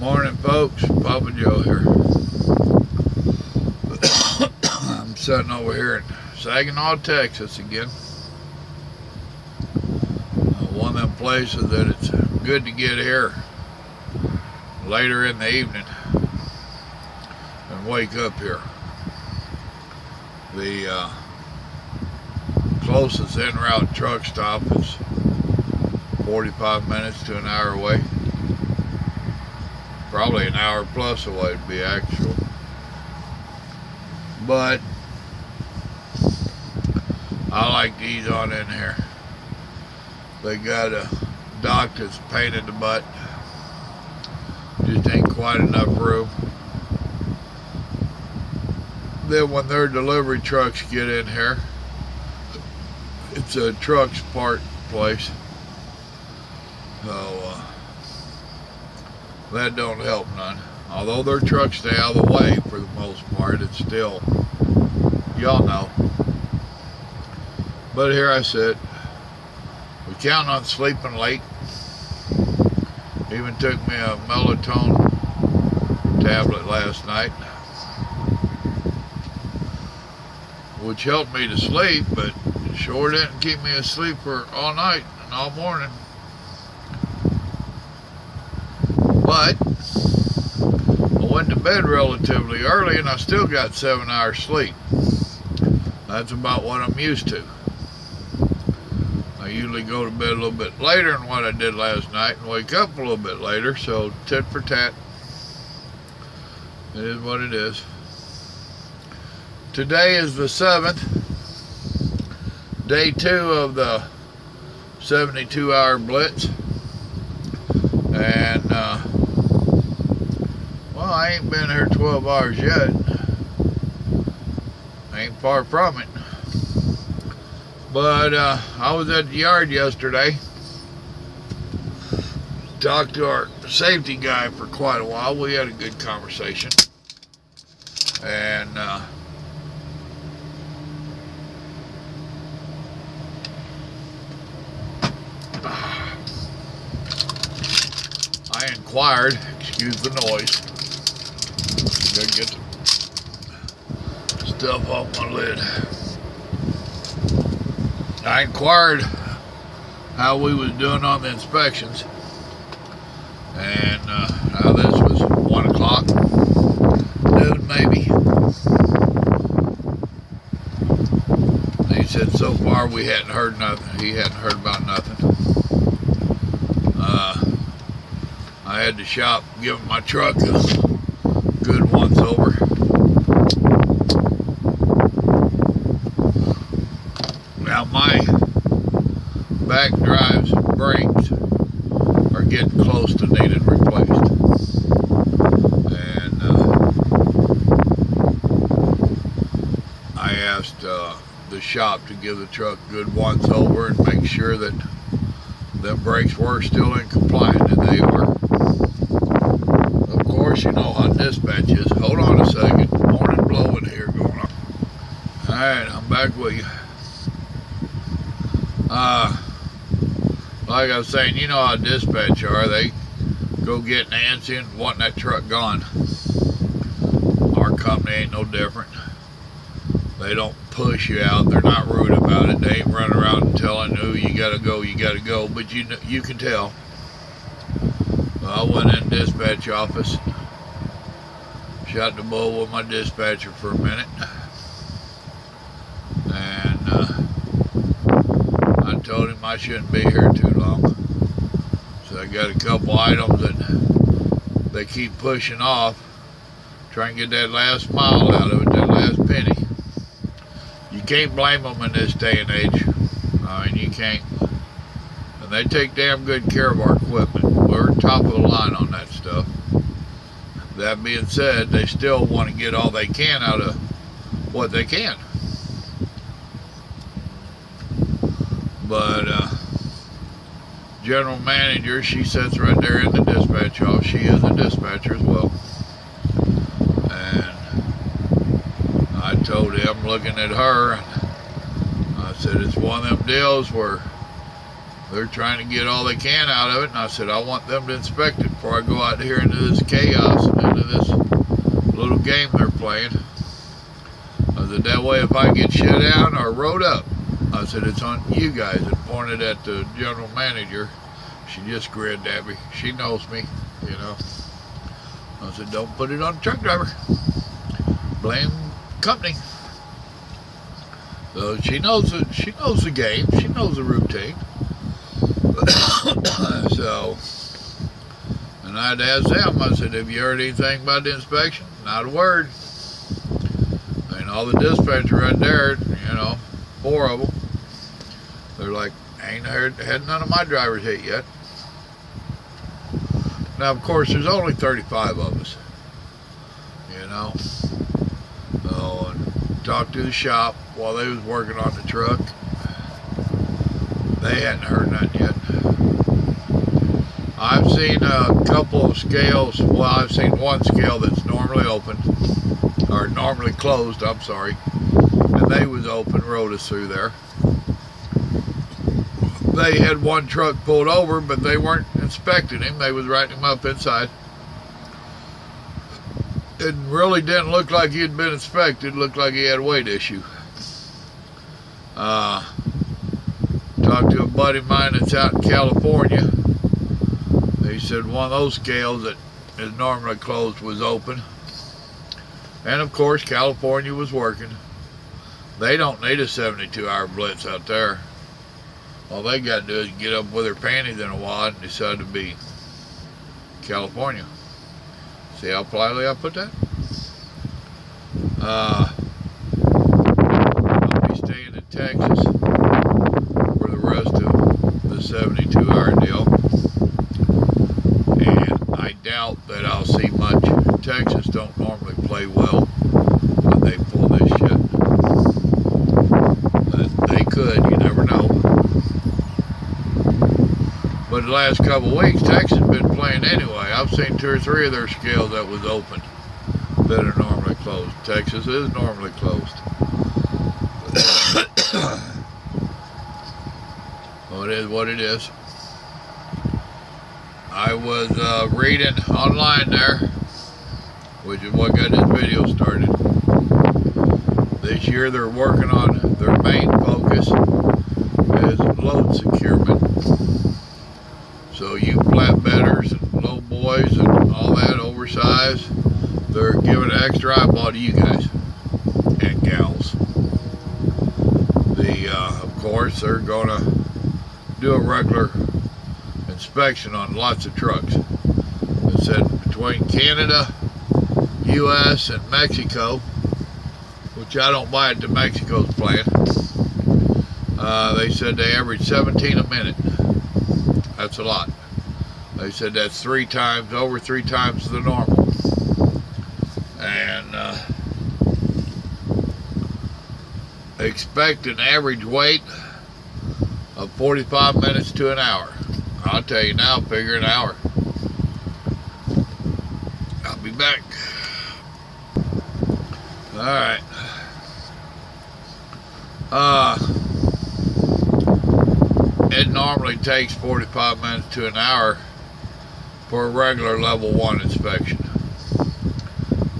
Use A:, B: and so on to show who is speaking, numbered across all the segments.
A: Morning, folks. Papa Joe here. I'm sitting over here in Saginaw, Texas again. One of them places that it's good to get here later in the evening and wake up here. The closest en route truck stop is 45 minutes to an hour away. Probably an hour plus away to be actual. But I like to ease on in here. They got a dock that's painted the butt. Just ain't quite enough room. Then when their delivery trucks get in here, it's a trucks part place. So that don't help none. Although their trucks stay out of the way for the most part, it's still, y'all know. But here I sit. We count on sleeping late. Even took me a melatonin tablet last night, which helped me to sleep, but it sure didn't keep me asleep for all night and all morning. But I went to bed relatively early and I still got 7 hours sleep. That's about what I'm used to. I usually go to bed a little bit later than what I did last night and wake up a little bit later, so tit for tat. It is what it is. Today is the 7th, day 2 of the 72-hour blitz. And well, I ain't been here 12 hours yet. I ain't far from it. But I was at the yard yesterday. Talked to our safety guy for quite a while. We had a good conversation. And I inquired, excuse the noise, gotta get the stuff off my lid. I inquired how we was doing on the inspections, and now this was 1 o'clock, noon maybe. He said so far we hadn't heard nothing. He hadn't heard about nothing. I had to shop, give my truck a good once over. Now my back drive's brakes are getting close to needing replaced. And I asked the shop to give the truck a good once over and make sure that them brakes were still in compliance, and they were. Of course, you know how dispatch is. Hold on a second. Morning blowing here going on. Alright, I'm back with you. Like I was saying, you know how dispatch are. They go get Nancy and want that truck gone. Our company ain't no different. They don't push you out. They're not rude about it. They ain't running around and telling you you gotta go, but you can tell. I went in the dispatch office, shot the bull with my dispatcher for a minute, and I told him I shouldn't be here too long. So I got a couple items that they keep pushing off, trying to get that last mile out of it, that last penny. You can't blame them in this day and age. I mean, you can't. And they take damn good care of our equipment. We're top of the line on that stuff. That being said, they still want to get all they can out of what they can. But general manager, she sits right there in the dispatch office. She is a dispatcher as well. And I told him, looking at her, I said, it's one of them deals where they're trying to get all they can out of it, and I said, I want them to inspect it before I go out here into this chaos and into this little game they're playing. I said, that way if I get shut down or rode up, I said, it's on you guys. And pointed at the general manager. She just grinned at me. She knows me, you know. I said, don't put it on the truck driver. Blame company. So she knows the game. She knows the routine. So, and I'd ask them, I said, have you heard anything about the inspection? Not a word. And all the dispatchers right there, you know, 4 of them, they're like, ain't had none of my drivers hit yet. Now, of course, there's only 35 of us, you know. So, and talked to the shop while they was working on the truck. They hadn't heard nothing yet. I've seen a couple of scales. Well, I've seen one scale that's normally open, or normally closed, I'm sorry. And they was open, rode us through there. They had one truck pulled over, but they weren't inspecting him. They was writing him up inside. It really didn't look like he had been inspected. It looked like he had a weight issue. Talked to a buddy of mine that's out in California. He said one of those scales that is normally closed was open. And of course, California was working. They don't need a 72-hour blitz out there. All they got to do is get up with their panties in a wad and decide to be California. See how politely I put that? I'll be staying in Texas for the rest of the 72-hour deal. And I doubt that I'll see much. Texas don't normally play well when they pull this shit. But they could, you never know. But the last couple of weeks, Texas has been playing anyway. I've seen 2 or 3 of their scales that was open that are normally closed. Texas is normally closed. Well, it is what it is. I was reading online there, which is what got this video started. This year they're working on their main focus is load securement. So you flatbedders and low boys and all that oversized, they're giving an extra eyeball to you guys and gals. Of course, they're going to do a regular inspection on lots of trucks. It said between Canada, U.S., and Mexico, which I don't buy into Mexico's plan. They said they average 17 a minute. That's a lot. They said that's over three times the normal. And expect an average wait of 45 minutes to an hour. I'll tell you now, figure an hour. I'll be back. Alright. It normally takes 45 minutes to an hour for a regular level 1 inspection.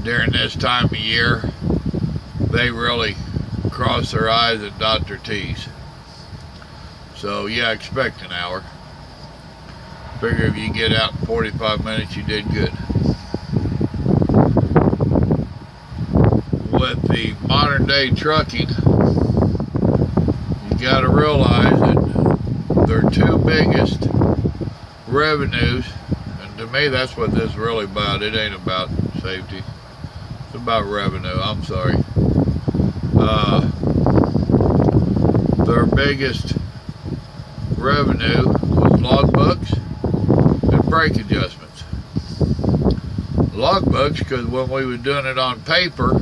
A: During this time of year, they really cross their I's and dot their T's. So yeah, expect an hour. Figure if you get out in 45 minutes, you did good. With the modern day trucking, you got to realize that their 2 biggest revenues, and to me that's what this is really about. It ain't about safety. It's about revenue. I'm sorry. Their biggest revenue was logbooks and brake adjustments. Logbooks, because when we were doing it on paper,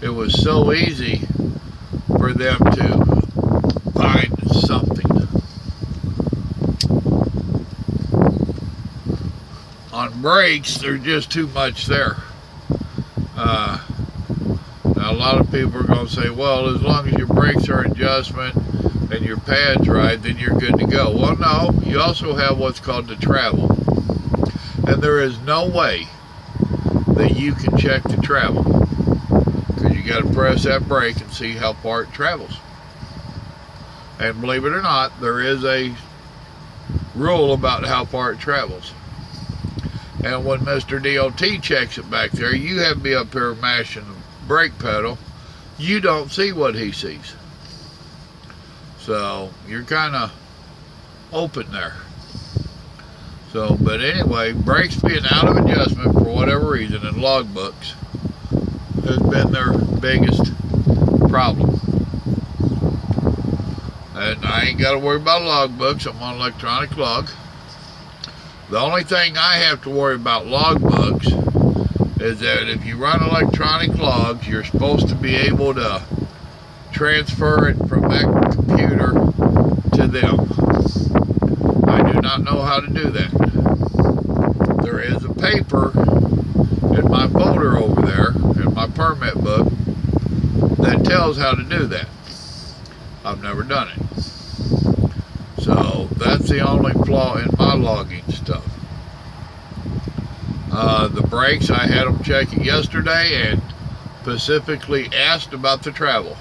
A: it was so easy for them to find something. On brakes, there's just too much there. Now a lot of people are going to say, well, as long as your brakes are adjustment and your pad's right, then you're good to go. Well, no, you also have what's called the travel. And there is no way that you can check the travel, because you got to press that brake and see how far it travels. And believe it or not, there is a rule about how far it travels. And when Mr. DOT checks it back there, you have me up here mashing the brake pedal, you don't see what he sees. So you're kind of open there. So, but anyway, brakes being out of adjustment for whatever reason in logbooks has been their biggest problem. And I ain't got to worry about logbooks. I'm on electronic log. The only thing I have to worry about logbooks is that if you run electronic logs, you're supposed to be able to transfer it from that computer to them. I do not know how to do that. There is a paper in my folder over there, in my permit book, that tells how to do that. I've never done it. So that's the only flaw in my logging stuff. The brakes, I had them check it yesterday and specifically asked about the travel.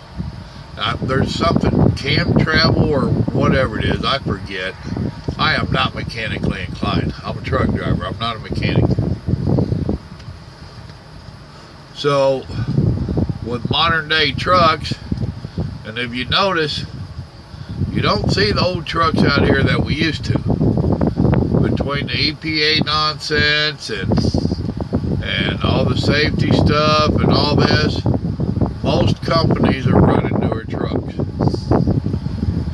A: There's something, cam travel or whatever it is, I forget. I am not mechanically inclined. I'm a truck driver, I'm not a mechanic. So with modern day trucks, and if you notice, you don't see the old trucks out here that we used to. Between the EPA nonsense and all the safety stuff and all this, most companies are running newer trucks.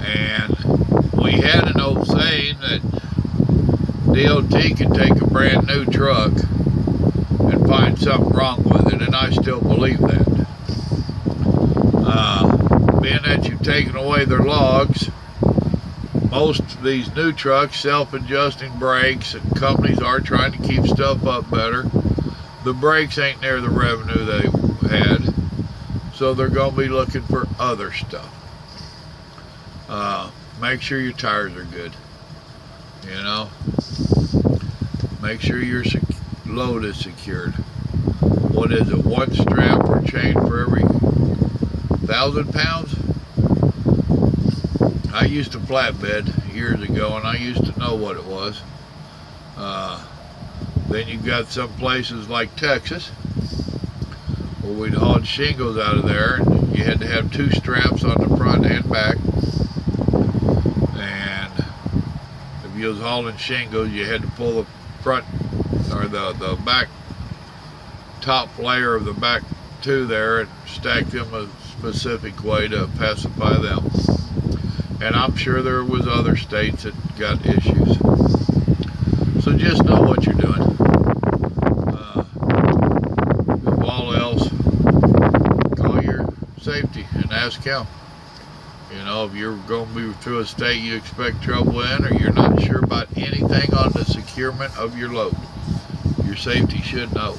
A: And we had an old saying that DOT can take a brand new truck and find something wrong with it, and I still believe that. Being that you've taken away their logs, most of these new trucks, self-adjusting brakes, and companies are trying to keep stuff up better. The brakes ain't near the revenue they had, so they're going to be looking for other stuff. Make sure your tires are good, you know. Make sure your load is secured. What is it, one strap or chain for every 1,000 pounds? I used to flatbed years ago, and I used to know what it was. Then you've got some places like Texas where we'd hauled shingles out of there, and you had to have 2 straps on the front and back. And if you was hauling shingles, you had to pull the front or the back top layer of the back 2 there and stack them a specific way to pacify them. And I'm sure there was other states that got issues. So just know what you're doing. If all else, call your safety and ask help. You know, if you're going to be through a state you expect trouble in, or you're not sure about anything on the securement of your load, your safety should know.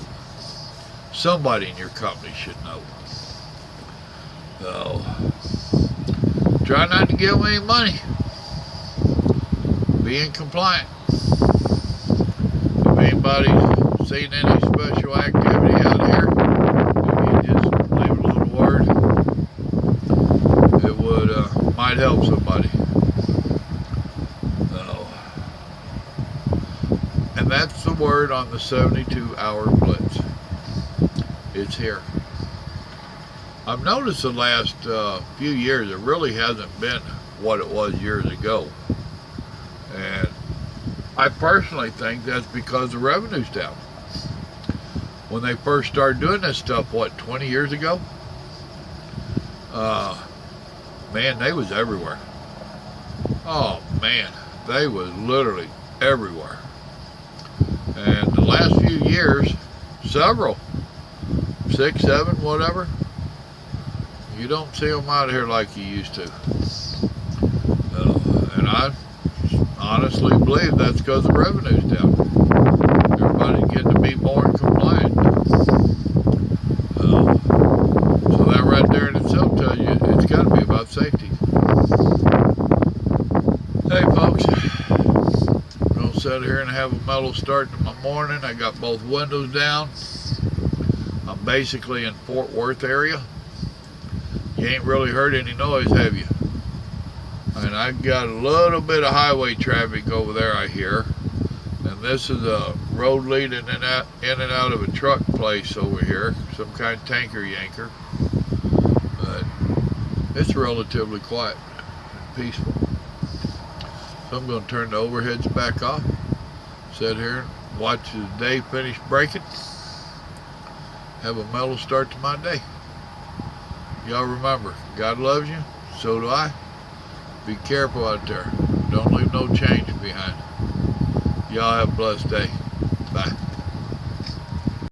A: Somebody in your company should know. So, try not to give them any money. Being compliant. If anybody's seen any special activity out here, if you just leave a little word, it would might help somebody. So, and that's the word on the 72-hour blitz. It's here. I've noticed the last few years it really hasn't been what it was years ago, and I personally think that's because the revenue's down. When they first started doing this stuff, what, 20 years ago? Man, they was everywhere. Oh man, they was literally everywhere. And the last few years, several, 6, 7, whatever, you don't see them out here like you used to. And I honestly believe that's because the revenue's down. Everybody's getting to be more compliant. So that right there in itself tells you it's got to be about safety. Hey folks, I'm going to sit here and have a mellow start to my the morning. I got both windows down. I'm basically in Fort Worth area. You ain't really heard any noise, have you? And I got a little bit of highway traffic over there, I hear. And this is a road leading in and out of a truck place over here, some kind of tanker yanker. But it's relatively quiet and peaceful. So I'm going to turn the overheads back off, sit here and watch the day finish breaking. Have a mellow start to my day. Y'all remember, God loves you, so do I. Be careful out there. Don't leave no change behind. Y'all have a blessed day. Bye.